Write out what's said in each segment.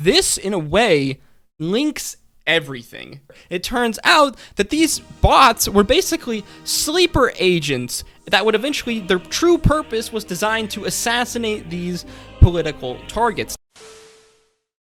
This, in a way, links everything. It turns out that these bots were basically sleeper agents that would eventually, their true purpose was designed to assassinate these political targets.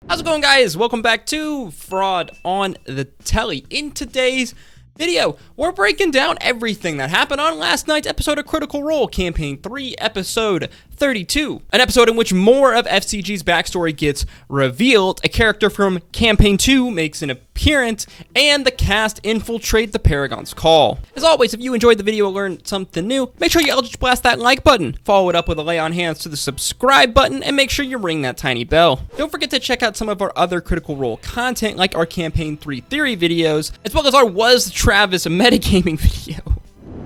How's it going, guys? Welcome back to Fraud on the Telly. In today's video, we're breaking down everything that happened on last night's episode of Critical Role, Campaign 3, Episode 32. An episode in which more of FCG's backstory gets revealed, a character from Campaign 2 makes an appearance, and the cast infiltrate the Paragon's Call. As always, if you enjoyed the video or learned something new, make sure you Eldritch Blast that like button, follow it up with a lay on hands to the subscribe button, and make sure you ring that tiny bell. Don't forget to check out some of our other Critical Role content, like our Campaign 3 theory videos, as well as our Was Travis metagaming video.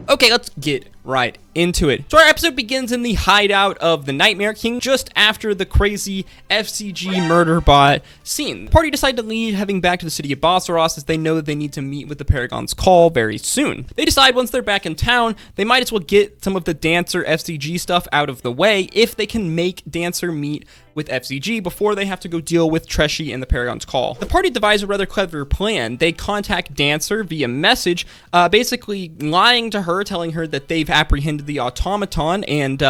Okay, let's get right into it. So our episode begins in the hideout of the Nightmare King just after the crazy FCG murder bot scene. The party decide to leave, heading back to the city of Bosseros as they know that they need to meet with the Paragon's Call very soon. They decide once they're back in town, they might as well get some of the Dancer FCG stuff out of the way if they can make Dancer meet with FCG before they have to go deal with Treshy and the Paragon's Call. The party devise a rather clever plan. They contact Dancer via message, basically lying to her, telling her that they've apprehended the automaton, and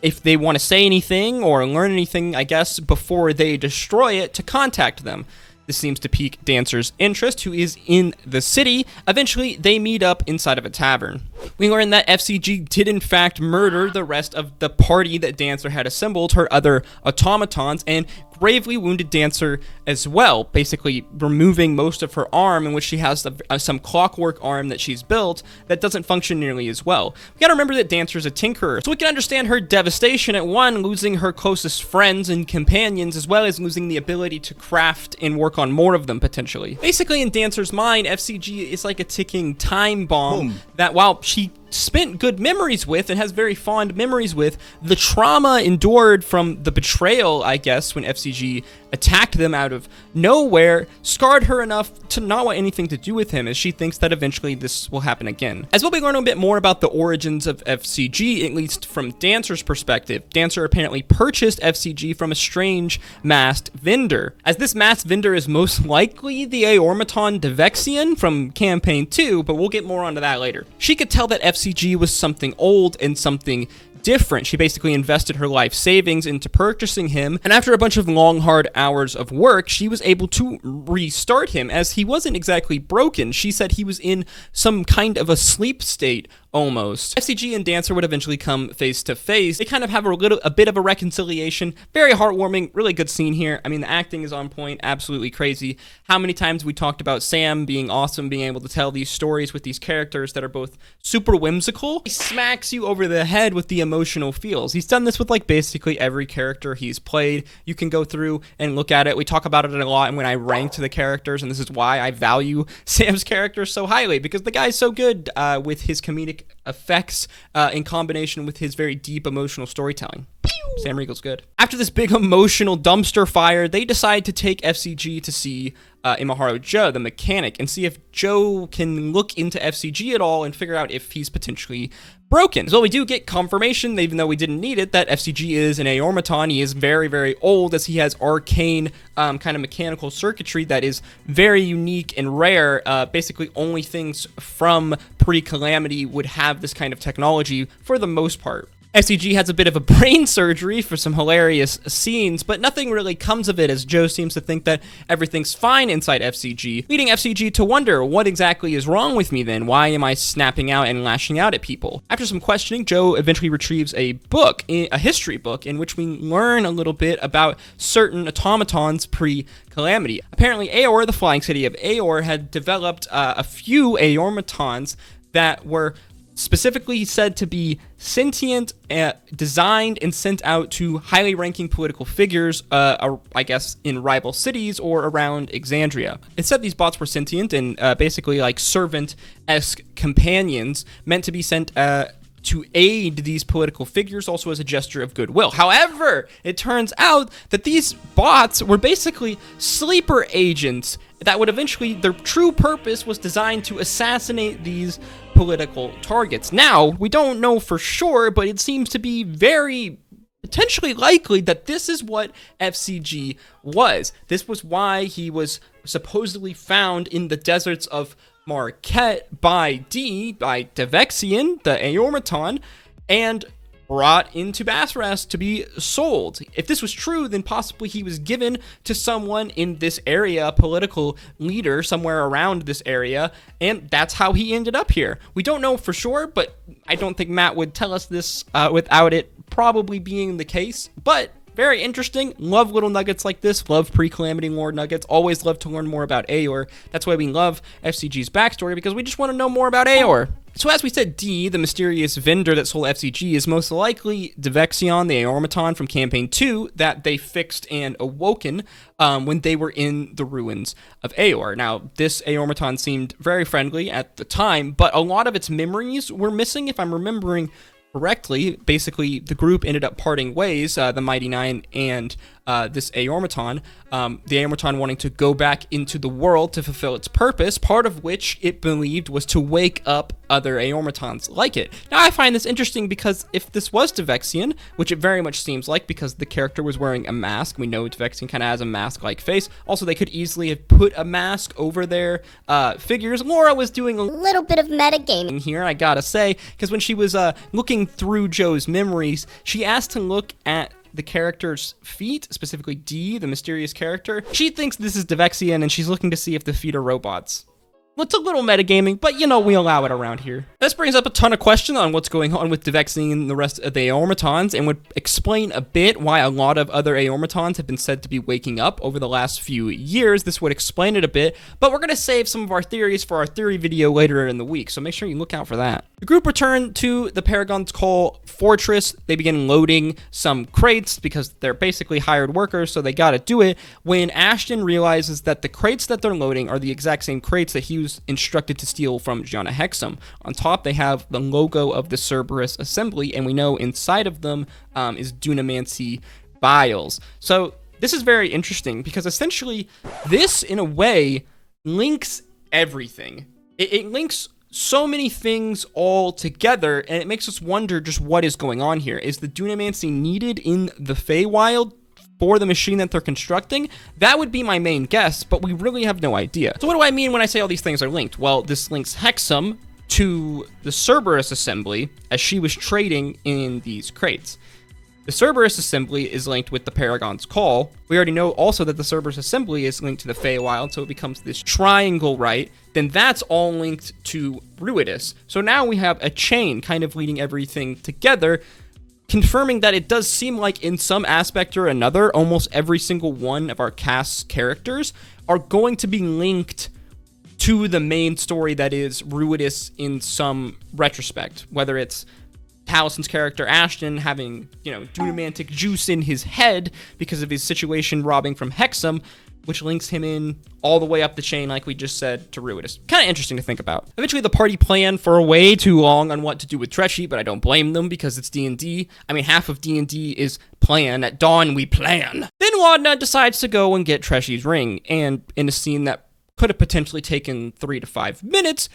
if they want to say anything or learn anything, I guess, before they destroy it, to contact them. This seems to pique Dancer's interest, who is in the city. Eventually, they meet up inside of a tavern. We learn that FCG did in fact murder the rest of the party that Dancer had assembled, her other automatons, and gravely wounded Dancer as well, basically removing most of her arm, in which she has some clockwork arm that she's built that doesn't function nearly as well. We gotta remember that Dancer's a tinkerer, so we can understand her devastation at one, losing her closest friends and companions, as well as losing the ability to craft and work on more of them, potentially. Basically, in Dancer's mind, FCG is like a ticking time bomb that, while she spent good memories with and has very fond memories with, the trauma endured from the betrayal, I guess, when FCG attacked them out of nowhere, scarred her enough to not want anything to do with him, as she thinks that eventually this will happen again. As well, we learn a bit more about the origins of FCG, at least from Dancer's perspective. Dancer apparently purchased FCG from a strange masked vendor, as this masked vendor is most likely the Aormaton Devexian from Campaign 2, but we'll get more onto that later. She could tell that FCG was something old and something different. She basically invested her life savings into purchasing him, and after a bunch of long, hard hours of work, she was able to restart him, as he wasn't exactly broken. She said he was in some kind of a sleep state, almost. FCG and Dancer would eventually come face to face. They kind of have a bit of a reconciliation. Very heartwarming, really good scene here. I mean, the acting is on point, absolutely crazy. How many times we talked about Sam being awesome, being able to tell these stories with these characters that are both super whimsical. He smacks you over the head with the emotional feels. He's done this with like basically every character he's played. You can go through and look at it. We talk about it a lot, and when I ranked the characters, and this is why I value Sam's character so highly, because the guy's so good with his comedic effects in combination with his very deep emotional storytelling. Sam Riegel's good. After this big emotional dumpster fire, they decide to take FCG to see Imaharo Joe, the mechanic, and see if Joe can look into FCG at all and figure out if he's potentially broken. So we do get confirmation, even though we didn't need it, that FCG is an Aormaton. He is very, very old, as he has arcane kind of mechanical circuitry that is very unique and rare. Basically, only things from pre-Calamity would have this kind of technology for the most part. FCG has a bit of a brain surgery for some hilarious scenes, but nothing really comes of it, as Joe seems to think that everything's fine inside FCG, leading FCG to wonder, what exactly is wrong with me then? Why am I snapping out and lashing out at people? After some questioning, Joe eventually retrieves a book, a history book, in which we learn a little bit about certain automatons pre-Calamity. Apparently, Aor, the flying city of Aor, had developed a few Aormatons that were specifically said to be sentient, designed and sent out to highly ranking political figures, I guess, in rival cities or around Exandria. It said these bots were sentient and basically like servant-esque companions meant to be sent to aid these political figures, also as a gesture of goodwill. However, it turns out that these bots were basically sleeper agents that would eventually, their true purpose was designed to assassinate these political targets. Now, we don't know for sure, but it seems to be very potentially likely that this is what FCG was. This was why he was supposedly found in the deserts of Marquette by Devexian, the Aormaton, and brought into Basras to be sold. If this was true, then possibly he was given to someone in this area, a political leader somewhere around this area, and that's how he ended up here. We don't know for sure, but I don't think Matt would tell us this without it probably being the case, but very interesting. Love little nuggets like this. Love pre-Calamity lore nuggets. Always love to learn more about Aor. That's why we love FCG's backstory, because we just want to know more about Aor. So as we said, D, the mysterious vendor that sold FCG, is most likely Devexian, the Aormaton from Campaign 2, that they fixed and awoken when they were in the ruins of Aor. Now, this Aormaton seemed very friendly at the time, but a lot of its memories were missing, if I'm remembering correctly. Basically, the group ended up parting ways, the Mighty Nine and this Aormaton, the Aormaton wanting to go back into the world to fulfill its purpose, part of which it believed was to wake up other Aormatons like it. Now, I find this interesting because if this was Devexian, which it very much seems like because the character was wearing a mask, we know Devexian kind of has a mask-like face. Also, they could easily have put a mask over their figures. Laura was doing a little bit of metagaming here, I gotta say, because when she was looking through Joe's memories, she asked to look at the character's feet, specifically D, the mysterious character. She thinks this is Devexian, and she's looking to see if the feet are robots. Well, it's a little metagaming, but you know, we allow it around here. This brings up a ton of questions on what's going on with Devexian and the rest of the Aormatons, and would explain a bit why a lot of other Aormatons have been said to be waking up over the last few years. This would explain it a bit, but we're going to save some of our theories for our theory video later in the week, so make sure you look out for that. The group returned to the Paragon's Call Fortress. They begin loading some crates because they're basically hired workers, so they gotta do it, when Ashton realizes that the crates that they're loading are the exact same crates that he was instructed to steal from Gianna Hexam. On top, they have the logo of the Cerberus Assembly, and we know inside of them is Dunamancy vials. So this is very interesting because essentially this, in a way, links everything. It links so many things all together, and it makes us wonder just what is going on here. Is the Dunamancy needed in the Feywild for the machine that they're constructing? That would be my main guess, but we really have no idea. So what do I mean when I say all these things are linked? Well, this links Hexam to the Cerberus Assembly as she was trading in these crates. The Cerberus Assembly is linked with the Paragon's Call. We already know also that the Cerberus Assembly is linked to the Feywild, so it becomes this triangle, right? Then that's all linked to Ruidus. So now we have a chain kind of leading everything together, confirming that it does seem like in some aspect or another, almost every single one of our cast's characters are going to be linked to the main story that is Ruidus in some retrospect, whether it's Talison's character Ashton having, Dunamantic juice in his head because of his situation robbing from Hexam, which links him in all the way up the chain, like we just said, to Ruidus. Kind of interesting to think about. Eventually, the party planned for way too long on what to do with Treshy, but I don't blame them because it's D&D. I mean, half of D&D is plan. At dawn, we plan. Then Laudna decides to go and get Treshy's ring, and in a scene that could have potentially taken 3 to 5 minutes,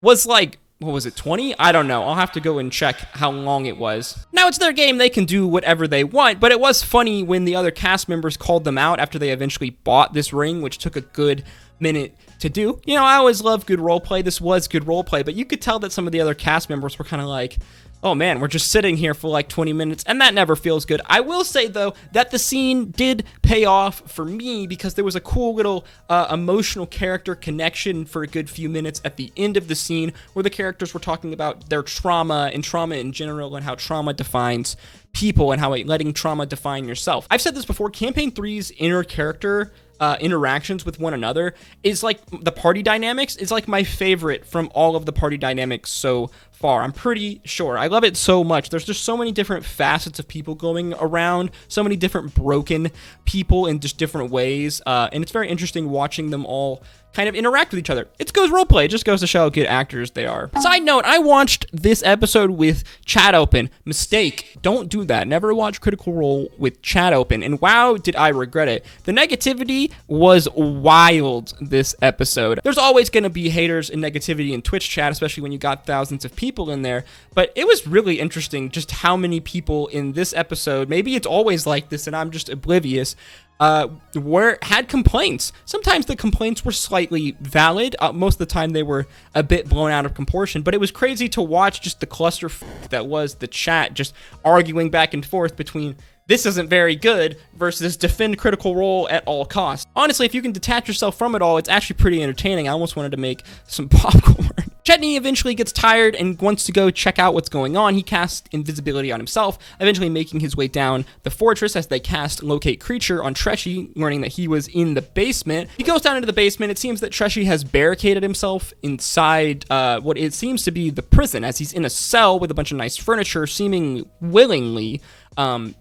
was like, what was it, 20? I don't know. I'll have to go and check how long it was. Now, it's their game. They can do whatever they want, but it was funny when the other cast members called them out after they eventually bought this ring, which took a good minute to do. I always love good roleplay. This was good roleplay, but you could tell that some of the other cast members were kind of like, oh man, we're just sitting here for like 20 minutes, and that never feels good. I will say, though, that the scene did pay off for me because there was a cool little emotional character connection for a good few minutes at the end of the scene where the characters were talking about their trauma and trauma in general and how trauma defines people and how letting trauma define yourself. I've said this before, Campaign 3's inner character interactions with one another is like the party dynamics is like my favorite from all of the party dynamics so far. I'm pretty sure. I love it so much. There's just so many different facets of people going around, so many different broken people in just different ways, and it's very interesting watching them all kind of interact with each other. It's goes roleplay. It just goes to show how good actors they are. Side note, I watched this episode with chat open. Mistake. Don't do that. Never watch Critical Role with chat open. And wow, did I regret it. The negativity was wild this episode. There's always going to be haters and negativity in Twitch chat, especially when you got thousands of people in there. But it was really interesting just how many people in this episode, maybe it's always like this and I'm just oblivious, had complaints. Sometimes the complaints were slightly valid. Most of the time they were a bit blown out of proportion, but it was crazy to watch just the cluster that was the chat just arguing back and forth between this isn't very good versus defend Critical Role at all costs. Honestly, if you can detach yourself from it all, it's actually pretty entertaining. I almost wanted to make some popcorn. Chetney eventually gets tired and wants to go check out what's going on. He casts invisibility on himself, eventually making his way down the fortress as they cast locate creature on Treshy, learning that he was in the basement. He goes down into the basement. It seems that Treshy has barricaded himself inside what it seems to be the prison, as he's in a cell with a bunch of nice furniture, seeming willingly.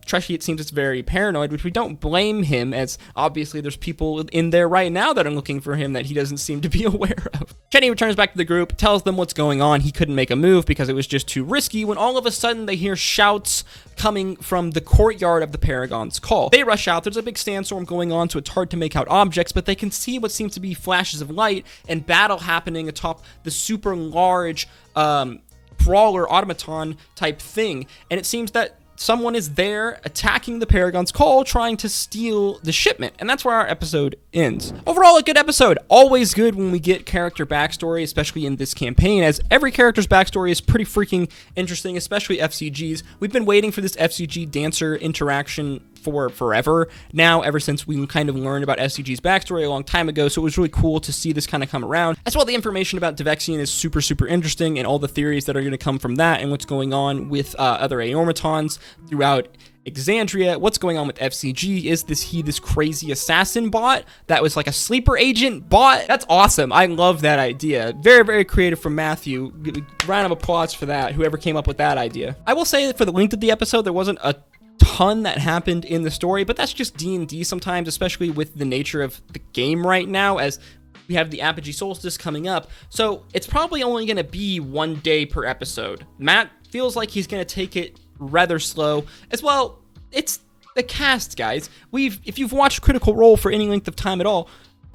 Treshy, it seems, is very paranoid, which we don't blame him, as obviously there's people in there right now that are looking for him that he doesn't seem to be aware of. Chetney returns back to the group, tells them what's going on. He couldn't make a move because it was just too risky, when all of a sudden they hear shouts coming from the courtyard of the Paragon's Call. They rush out. There's a big sandstorm going on, so it's hard to make out objects, but they can see what seems to be flashes of light and battle happening atop the super large brawler automaton type thing, and it seems that someone is there attacking the Paragon's Call, trying to steal the shipment, and that's where our episode ends. Overall, a good episode. Always good when we get character backstory, especially in this campaign, as every character's backstory is pretty freaking interesting, especially FCG's. We've been waiting for this FCG Dancer interaction for forever now, ever since we kind of learned about FCG's backstory a long time ago, so it was really cool to see this kind of come around. As well, the information about Devexian is super, super interesting, and all the theories that are going to come from that, and what's going on with other Aormatons throughout Exandria. What's going on with FCG? Is this crazy assassin bot that was like a sleeper agent bot? That's awesome. I love that idea. Very, very creative from Matthew. Round of applause for that, whoever came up with that idea. I will say that for the length of the episode, there wasn't a ton that happened in the story, but that's just D&D sometimes, especially with the nature of the game right now, as we have the Apogee Solstice coming up, so it's probably only going to be 1 day per episode. Matt feels like he's going to take it rather slow. As well, it's the cast, guys. If you've watched Critical Role for any length of time at all,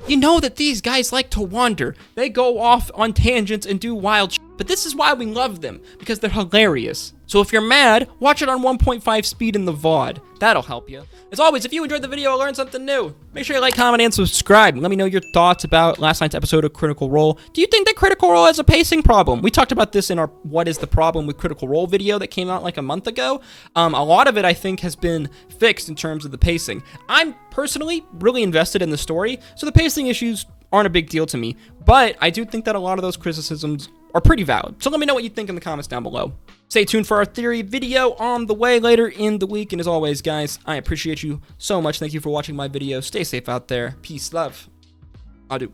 you know that these guys like to wander. They go off on tangents and do wild shit, but this is why we love them, because they're hilarious. So if you're mad, watch it on 1.5 speed in the VOD. That'll help you. As always, if you enjoyed the video or learned something new, make sure you like, comment, and subscribe. Let me know your thoughts about last night's episode of Critical Role. Do you think that Critical Role has a pacing problem? We talked about this in our What is the Problem with Critical Role video that came out like a month ago. A lot of it, I think, has been fixed in terms of the pacing. I'm personally really invested in the story, so the pacing issues aren't a big deal to me. But I do think that a lot of those criticisms are pretty valid. So let me know what you think in the comments down below. Stay tuned for our theory video on the way later in the week. And as always, guys, I appreciate you so much. Thank you for watching my video. Stay safe out there. Peace, love. Adieu.